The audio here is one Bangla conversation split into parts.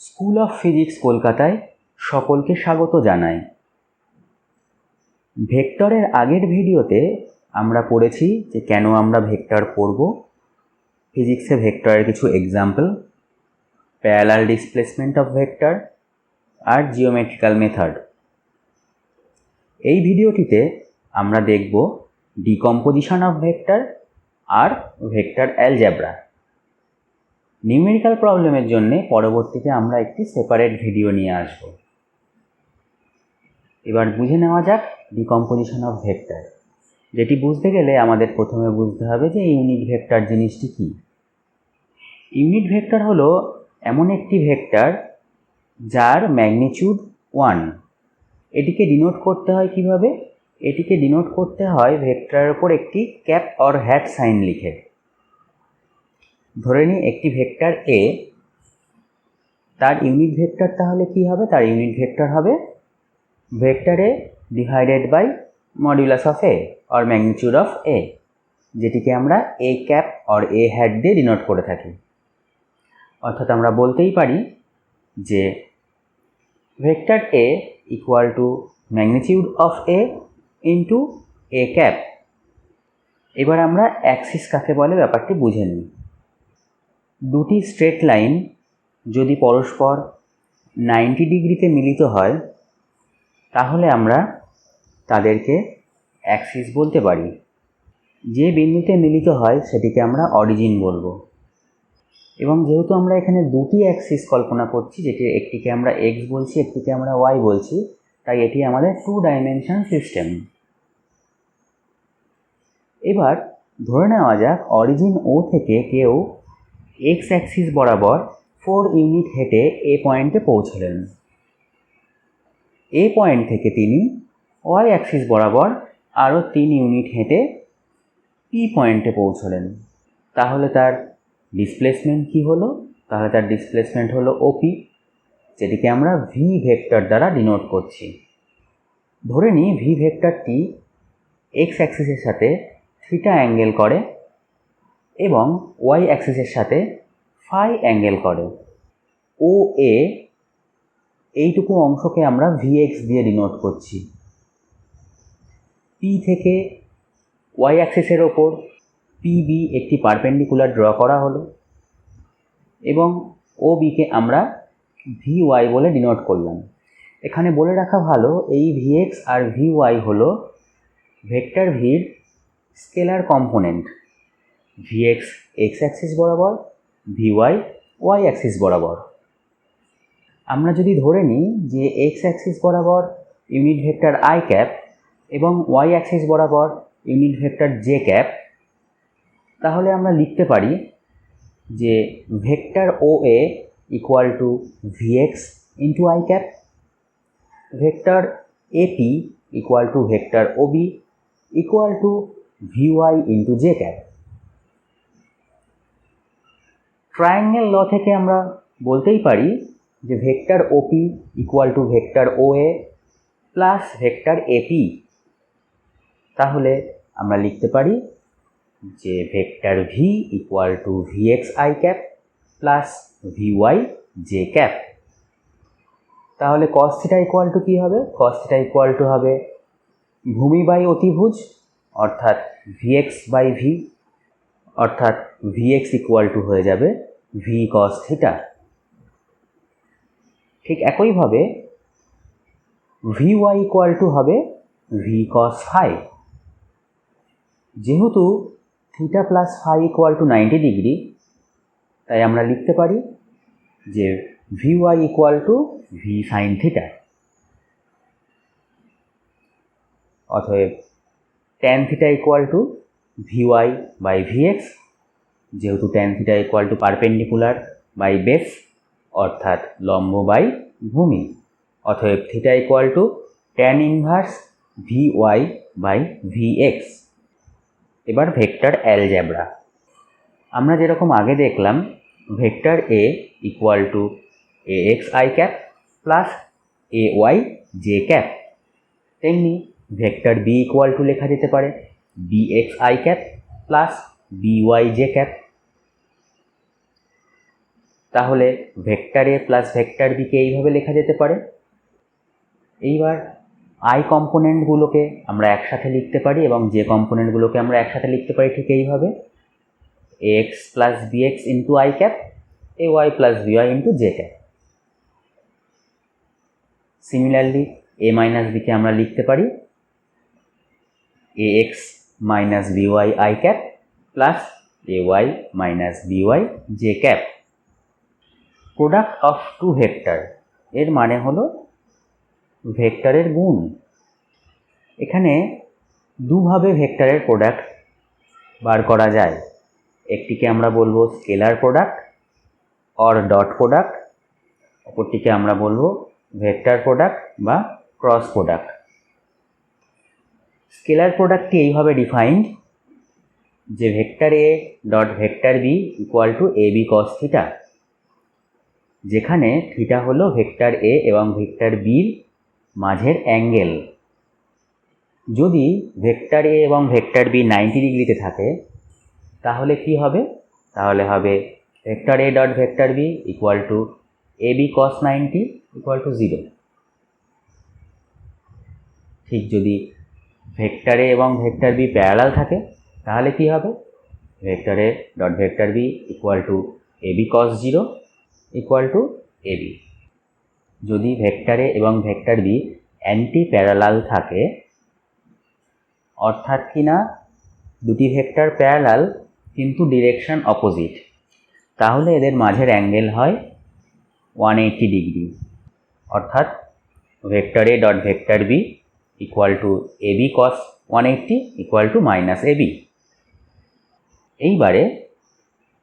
স্কুল অফ ফিজিক্স কলকাতায় সকলকে স্বাগত জানাই। ভেক্টরের আগের ভিডিওতে আমরা পড়েছি যে কেন আমরা ভেক্টর পড়ব, ফিজিক্সে ভেক্টরের কিছু example, parallel displacement of vector আর জিওমেট্রিক্যাল মেথড। এই ভিডিওটিতে আমরা দেখব ডিকম্পোজিশন অফ ভেক্টর আর ভেক্টর অ্যালজেব্রা। নিউমেরিক্যাল প্রবলেমের জন্য পরবর্তীতে আমরা একটি সেপারেট ভিডিও নিয়ে আসব। এবার বুঝে নেওয়া যাক ডিকম্পোজিশন অফ ভেক্টর। যেটি বুঝতে গেলে আমাদের প্রথমে বুঝতে হবে যে ইউনিট ভেক্টর জিনিসটি কী। ইউনিট ভেক্টর হলো এমন একটি ভেক্টর যার ম্যাগনিটিউড 1। এটিকে ডিনোট করতে হয় কিভাবে? এটিকে ডিনোট করতে হয় ভেক্টরের ওপর একটি ক্যাপ অর হ্যাট সাইন লিখে। ধরে নিই একটি ভেক্টর এ, তার ইউনিট ভেক্টর তাহলে কি হবে? তার ইউনিট ভেক্টর হবে vector A divided by modulus of A or magnitude of A, যেটিকে আমরা A cap or A hat দিয়ে ডিনোট করে থাকি। অর্থাৎ আমরা বলতেই পারি যে vector A equal to magnitude of A into A cap. এবার আমরা অ্যাক্সিস কাকে বলে ব্যাপারটি বুঝে নিই। দুটি স্ট্রেট লাইন যদি পরস্পর 90 ডিগ্রিতে মিলিত হয় তাহলে আমরা তাদেরকে অ্যাক্সিস বলতে পারি। যে বিন্দুতে মিলিত হয় সেটিকে আমরা অরিজিন বলবো। এবং যেহেতু আমরা এখানে দুটি অ্যাক্সিস কল্পনা করছি, যেটি একটিকে আমরা এক্স বলছি, একটিকে আমরা ওয়াই বলছি, তাই এটি আমাদের 2 ডাইমেনশন সিস্টেম। এবার ধরে নেওয়া যাক অরিজিন ও থেকে কেউ এক্স অ্যাক্সিস বরাবর 4 ইউনিট হেঁটে এ পয়েন্টে পৌঁছলেন। এ পয়েন্ট থেকে তিনি ওয়াই অ্যাক্সিস বরাবর আরও 3 ইউনিট হেঁটে পি পয়েন্টে পৌঁছলেন। তাহলে তার ডিসপ্লেসমেন্ট কি হলো? তাহলে তার ডিসপ্লেসমেন্ট হলো ওপি, যেটিকে আমরা ভি ভেক্টর দ্বারা ডিনোট করছি। ধরে নিই ভি ভেক্টরটি এক্স অ্যাক্সিসের সাথে থিটা অ্যাঙ্গেল করে এবং ওয়াই অ্যাক্সিসের সাথে ফাই অ্যাঙ্গেল করে। ও এ এইটুকু অংশকে আমরা ভিএক্স দিয়ে ডিনোট করছি। পি থেকে ওয়াই অ্যাক্সিসের ওপর পিবি একটি পারপেন্ডিকুলার ড্র করা হলো এবং ও বিকে আমরা ভি ওয়াই বলে ডিনোট করলাম। এখানে বলে রাখা ভালো, এই ভিএক্স আর ভি ওয়াই হলো ভেক্টর ভির scalar component. V x x axis বরাবর, ভি ওয়াই ওয়াই অ্যাক্সিস বরাবর। আমরা যদি ধরে নিই যে এক্স অ্যাক্সিস বরাবর ইউনিট ভেক্টর আই ক্যাপ এবং ওয়াই অ্যাক্সিস বরাবর ইউনিট ভেক্টর জে ক্যাপ, তাহলে আমরা লিখতে পারি যে vector o a equal to v x into I cap, vector a p equal to vector o b equal to V y into J cap. Triangle ল থেকে আমরা বলতেই পারি যে vector o p equal to vector o a plus vector a p. তাহলে আমরা লিখতে পারি যে vector v equal to v x i cap plus v y J cap. তাহলে কস থিটা ইকুয়াল টু কী হবে? কস থিটা ইকুয়াল টু হবে ভূমি বাই অতিভুজ, অর্থাৎ ভিএক্স বাই ভি, অর্থাৎ ভিএক্স ইকুয়াল টু হয়ে যাবে ভি কস থিটা। ঠিক একইভাবে ভি ওয়াই ইকুয়াল টু হবে ভি কস ফাই। যেহেতু theta plus phi equal to 90 degree, তাই আমরা লিখতে পারি যে V Y equal to V sine theta. অতএব tan theta equal to V Y by V X, যেহেতু tan theta equal to perpendicular by base, অর্থাৎ লম্ব বাই ভূমি। অতএব theta equal two tan inverse v Y by v x. এবার ভেক্টর অ্যালজেব্রা। আমরা যেরকম আগে দেখলাম vector A equal to a x I cap plus A Y J cap, তেমনি ভেক্টর বি ইকুয়াল টু লেখা যেতে পারে b x I cap plus B Y J cap. তাহলে ভেক্টর এ প্লাস ভেক্টর বিকে এইভাবে লেখা যেতে পারে। এইবার আই কম্পোনেন্টগুলোকে আমরা একসাথে লিখতে পারি এবং যে কম্পোনেন্টগুলোকে আমরা একসাথে লিখতে পারি ঠিক এইভাবে, ax plus bx into I cap, ay plus by into J cap. Similarly a minus বিকে আমরা লিখতে পারি ax minus by I cap plus ay minus by J cap. Product of two vector এর মানে হলো ভেক্টরের গুণ। এখানে দুভাবে ভেক্টরের প্রোডাক্ট বার করা যায়। একটিকে আমরা বলবো scalar product or dot product, অপরটিকে আমরা বলবো ভেক্টর প্রোডাক্ট বা ক্রস প্রোডাক্ট। স্কেলার প্রোডাক্টটি এইভাবে ডিফাইন্ড যে vector A dot vector B equal to A B cos theta, যেখানে থিটা হলো ভেক্টর এ এবং ভেক্টর বির মাঝের অ্যাঙ্গেল। যদি ভেক্টর এ এবং ভেক্টর বি 90 ডিগ্রিতে থাকে তাহলে কি হবে? তাহলে হবে vector A dot vector B equal to A B cos 90 equal to 0। ঠিক যদি ভেক্টর এ এবং ভেক্টর বি প্যারালাল থাকে তাহলে কি হবে? Vector A dot vector B equal to A B cos 0 equal to A b. যদি ভেক্টর এ এবং ভেক্টর বি অ্যান্টি প্যারালাল থাকে, অর্থাৎ কিনা দুটি ভেক্টর প্যারালাল কিন্তু ডিরেকশন অপোজিট, তাহলে এদের মাঝের অ্যাঙ্গেল হয় 180 ডিগ্রি, অর্থাৎ vector A dot vector B equal to A B cos 180 equal to minus a b. এইবারে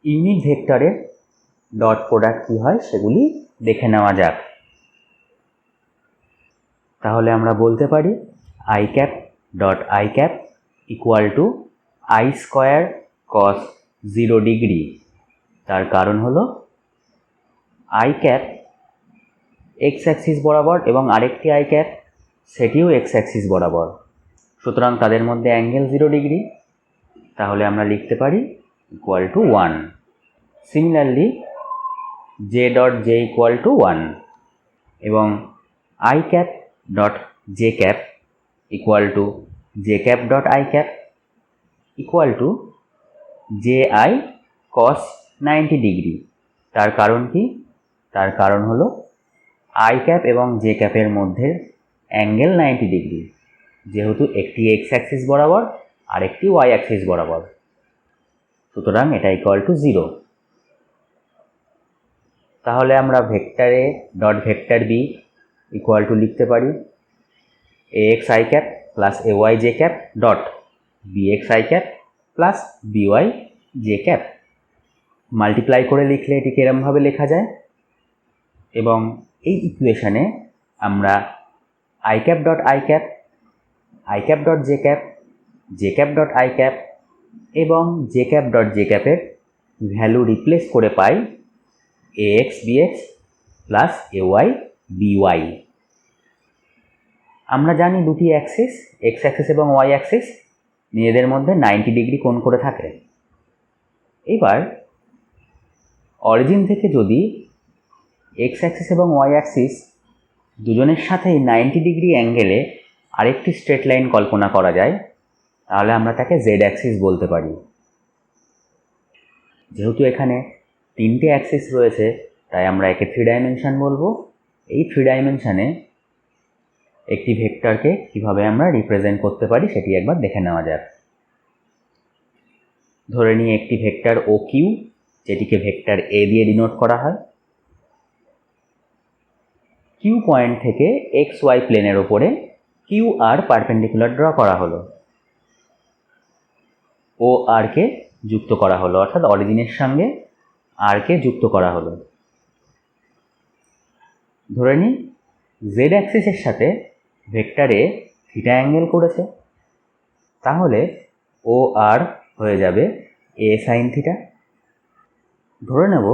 ইউনিট ভেক্টরের ডট প্রোডাক্ট কী হয় সেগুলি দেখে নেওয়া যাক। তাহলে আমরা বলতে পারি I cap dot I cap equal to I square cos 0 degree. তার কারণ হলো আই ক্যাপ এক্স অ্যাক্সিস বরাবর এবং আরেকটি আই ক্যাপ সেটিও এক্স অ্যাক্সিস বরাবর, সুতরাং তাদের মধ্যে অ্যাঙ্গেল 0 ডিগ্রি। তাহলে আমরা লিখতে পারি equal to 1। Similarly J dot J equal to 1 এবং i cap dot J cap equal to j cap dot I cap equal to J I cos 90 degree. তার কারণ কি? তার কারণ হলো আই ক্যাপ এবং জে ক্যাপের মধ্যে অ্যাঙ্গেল 90 ডিগ্রি, যেহেতু একটি এক্স অ্যাক্সিস বরাবর আর একটি ওয়াই অ্যাক্সিস বরাবর, সুতরাং এটা ইকুয়াল টু 0। তাহলে আমরা vector A dot vector B equal to লিখতে পারি এ x I cap plus A Y J cap dot B x I cap plus B Y J cap. Multiply করে লিখলে এটিকে এরমভাবে লেখা যায় এবং এই ইকুয়েশনে আমরা I cap dot I cap, I cap dot J cap, J cap dot I cap এবং জে ক্যাপ ডট জে ক্যাপের ভ্যালু রিপ্লেস করে পাই A x B x plus A Y B Y. আমরা জানি দুটি অ্যাক্সিস এক্স অ্যাক্সিস এবং ওয়াই অ্যাক্সিস নিজেদের মধ্যে 90 ডিগ্রি কোণ করে থাকে। এবার অরিজিন থেকে যদি এক্স অ্যাক্সিস এবং ওয়াই অ্যাক্সিস দুজনের সাথেই 90 ডিগ্রি অ্যাঙ্গেলে আরেকটি স্ট্রেট লাইন কল্পনা করা যায়, তাহলে আমরা তাকে জেড অ্যাক্সিস বলতে পারি। যেহেতু এখানে 3টে অ্যাক্সিস রয়েছে তাই আমরা একে 3 ডাইমেনশন বলবো। এই 3 ডাইমেনশনে একটি ভেক্টরকে কিভাবে আমরা রিপ্রেজেন্ট করতে পারি সেটি একবার দেখে নেওয়া যাক। ধরে নিই একটি ভেক্টর ও কিউ, যেটিকে ভেক্টর এ দিয়ে ডিনোট করা হয়। কিউ পয়েন্ট থেকে এক্স ওয়াই প্লেনের ওপরে কিউ আর পারপেন্ডিকুলার ড্র করা হলো, ও আর কে যুক্ত করা হলো, অর্থাৎ অরিজিনের সঙ্গে আর কে যুক্ত করা হলো। ধরে নিই জেড অ্যাক্সিসের সাথে ভেক্টর এ থিটা অ্যাঙ্গেল করেছে, তাহলে ও আর হয়ে যাবে এ সাইন থিটা। ধরে নেব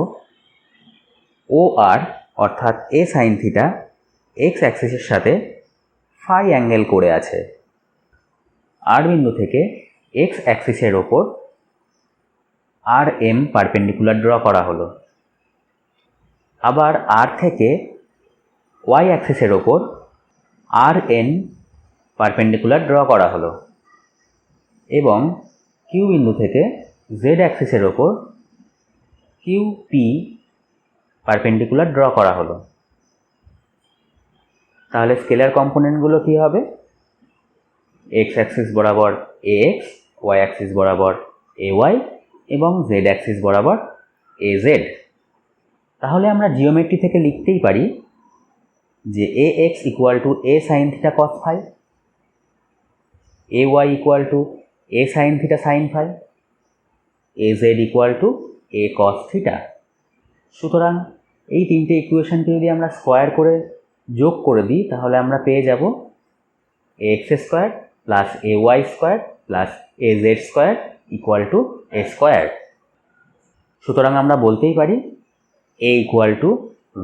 ও আর অর্থাৎ এ সাইন থিটা এক্স অ্যাক্সিসের সাথে ফাই অ্যাঙ্গেল করে আছে। আর বিন্দু থেকে এক্স অ্যাক্সিসের ওপর আর এম পারপেন্ডিকুলার ড্র করা হলো। আবার আর থেকে ওয়াই অ্যাক্সিসের ওপর আর এন পারপেন্ডিকুলার ড্র করা হলো এবং কিউ বিন্দু থেকে জেড অ্যাক্সিসের ওপর কিউ পি পারপেন্ডিকুলার ড্র করা হলো। তাহলে স্কেলার কম্পোনেন্টগুলো কী হবে? এক্স অ্যাক্সিস বরাবর এ এক্স, ওয়াই অ্যাক্সিস বরাবর এ ওয়াই এবং জেড অ্যাক্সিস বরাবর এ জেড। তাহলে আমরা জিওমেট্রি থেকে লিখতেই পারি যে a x equal to a sine theta cos phi, a y equal to a sine theta sine phi, a z equal to a cos theta. সুতরাং এই তিনটে ইকুয়েশনকে যদি আমরা স্কোয়ার করে যোগ করে দিই তাহলে আমরা পেয়ে যাব a x square plus A y square plus a z square equal to a square. সুতরাং আমরা বলতেই পারি a equal to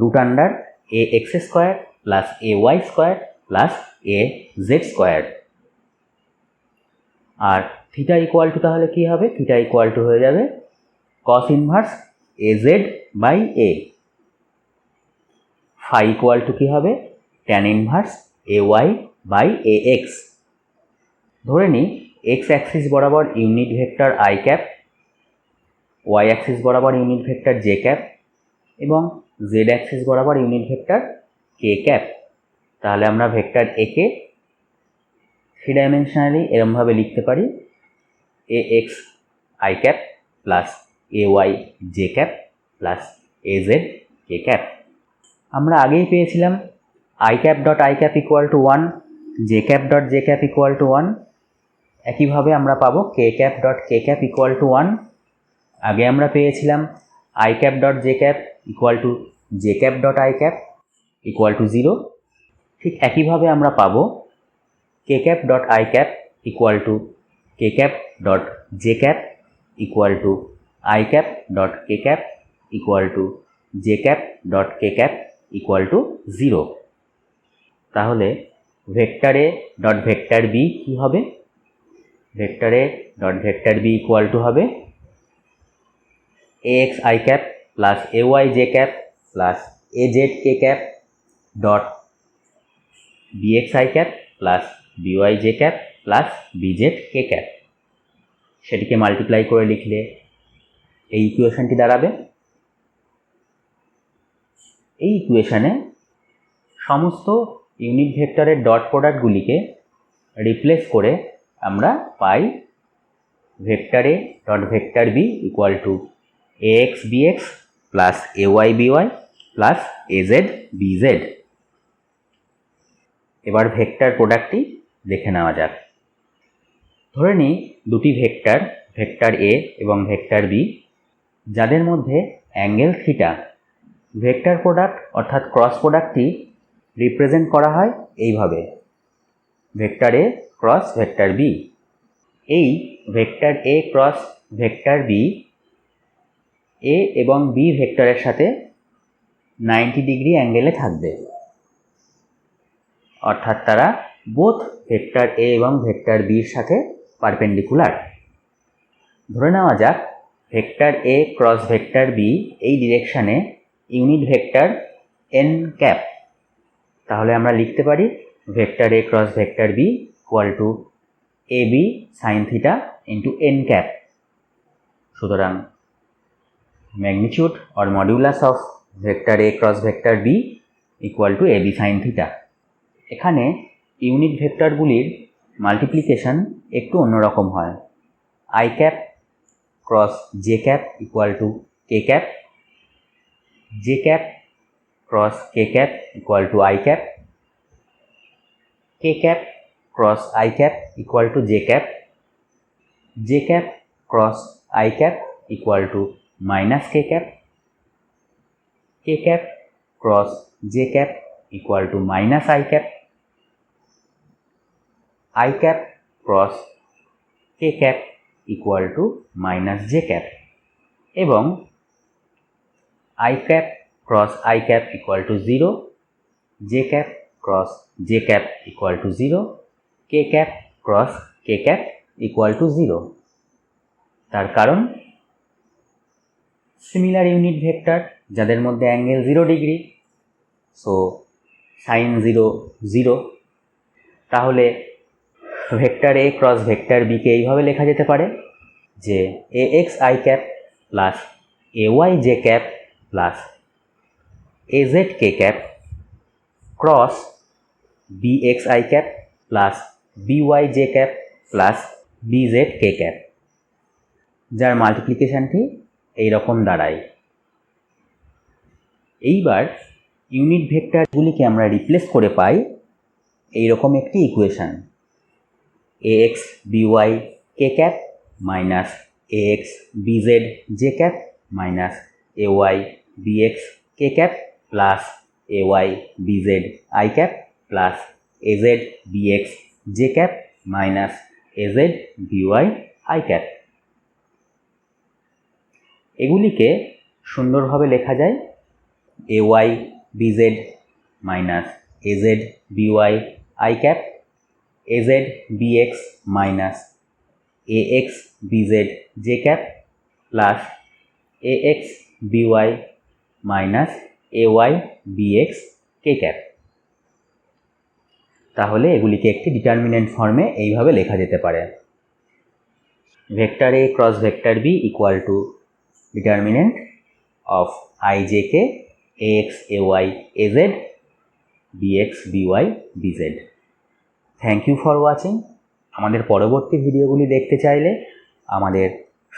root under a x square plus A y square plus a z square. আর থিটা ইকুয়াল টু তাহলে কী হবে? থিটা ইকুয়াল টু হয়ে যাবে cos inverse a z by a. Phi equal to কী হবে? Tan inverse a y by a x. ধরে নিই এক্স অ্যাক্সিস বরাবর unit vector i cap, y axis বরাবর ইউনিট ভেক্টর জে ক্যাপ এবং জেড অ্যাক্সিস বরাবর ইউনিট ভেক্টর কে ক্যাপ। তাহলে আমরা ভেক্টর একে থ্রি ডাইমেনশনালি এরমভাবে লিখতে পারি এ x I cap plus A Y J cap plus a z k cap. আমরা আগেই পেয়েছিলাম i cap dot I cap equal to 1, j cap dot J cap equal to 1। একইভাবে আমরা পাবো k cap dot k cap equal to 1। আগে আমরা পেয়েছিলাম i cap dot J cap equal to j cap dot I cap equal to 0। ঠিক একইভাবে আমরা পাবো k cap dot I cap equal to k cap dot J cap equal to i cap dot k cap equal to j cap dot k cap equal to 0। তাহলে ভেক্টর এ ডট ভেক্টর বি কী হবে? Vector A dot vector B equal to হবে a x I cap plus A Y J cap plus a z k cap dot B x I cap plus B Y J cap plus b z k cap. সেটিকে মাল্টিপ্লাই করে লিখলে এই ইকুয়েশনটি দাঁড়াবে। এই ইকুয়েশনে সমস্ত ইউনিট ভেক্টরের ডট প্রোডাক্টগুলিকে রিপ্লেস করে আমরা পাই vector A dot vector B equal to a x B x plus A Y B y plus a z b z. এবার ভেক্টর প্রোডাক্টটি দেখে নেওয়া যাক। ধরে নিই দুটি ভেক্টর, ভেক্টর এ এবং ভেক্টর বি, যাদের মধ্যে অ্যাঙ্গেল থিটা। ভেক্টর প্রোডাক্ট অর্থাৎ ক্রস প্রোডাক্টটি রিপ্রেজেন্ট করা হয় এইভাবে, vector a cross vector b. এই vector a cross vector B A এবং বি ভেক্টরের সাথে 90 ডিগ্রি অ্যাঙ্গেলে থাকবে, অর্থাৎ তারা বোথ ভেক্টর এ এবং ভেক্টর বির সাথে পারপেন্ডিকুলার। ধরে নেওয়া যাক vector a cross vector b এই ডিরেকশানে ইউনিট ভেক্টর এন ক্যাপ। তাহলে আমরা লিখতে পারি vector a cross vector B equal to A b sine theta into n cap. সুতরাং magnitude or modulus of vector a cross vector B equal to A b sine theta. এখানে ইউনিট ভেক্টরগুলির মাল্টিপ্লিকেশন একটু অন্যরকম হয়। I cap cross j cap equal to k cap, J cap cross k cap equal to i cap, k cap cross i cap equal to j cap, J cap cross i cap equal to minus k cap, k cap cross j cap equal to minus i cap, I cap cross k cap equal to minus j cap এবং i cap cross i cap equal to 0, j cap cross j cap equal to 0, k cap cross k cap equal to 0। তার কারণ সিমিলার ইউনিট ভেক্টর যাদের মধ্যে অ্যাঙ্গেল 0 ডিগ্রি, সো সাইন 0 0। তাহলে ভেক্টর এ ক্রস ভেক্টর বিকে এইভাবে লেখা যেতে পারে যে ax i cap plus ay j cap plus az k cap cross bx i cap plus by j cap plus bz k cap, যার মাল্টিপ্লিকেশনটি এইরকম দাঁড়ায়। এইবার ইউনিট ভেক্টরগুলিকে আমরা রিপ্লেস করে পাই এইরকম একটি equation, ax by k cap minus ax bz j cap minus ay bx k cap plus ay bz i cap plus az bx j cap minus az by i cap. এগুলিকে সুন্দরভাবে লেখা যায় ay bz minus az by i cap, az bx minus ax bz j cap plus ax by minus ay bx k cap. তাহলে এগুলিকে একটি ডিটারমিনেন্ট ফর্মে এইভাবে লেখা যেতে পারে, vector a cross vector B equal to determinant of i j k ax ay az bx by bz। Thank you for watching. আমাদের পরবর্তী ভিডিওগুলি দেখতে চাইলে আমাদের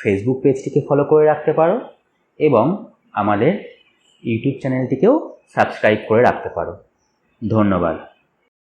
ফেসবুক পেজটিকে ফলো করে রাখতে পারো এবং আমাদের ইউটিউব চ্যানেলটিকেও সাবস্ক্রাইব করে রাখতে পারো। ধন্যবাদ।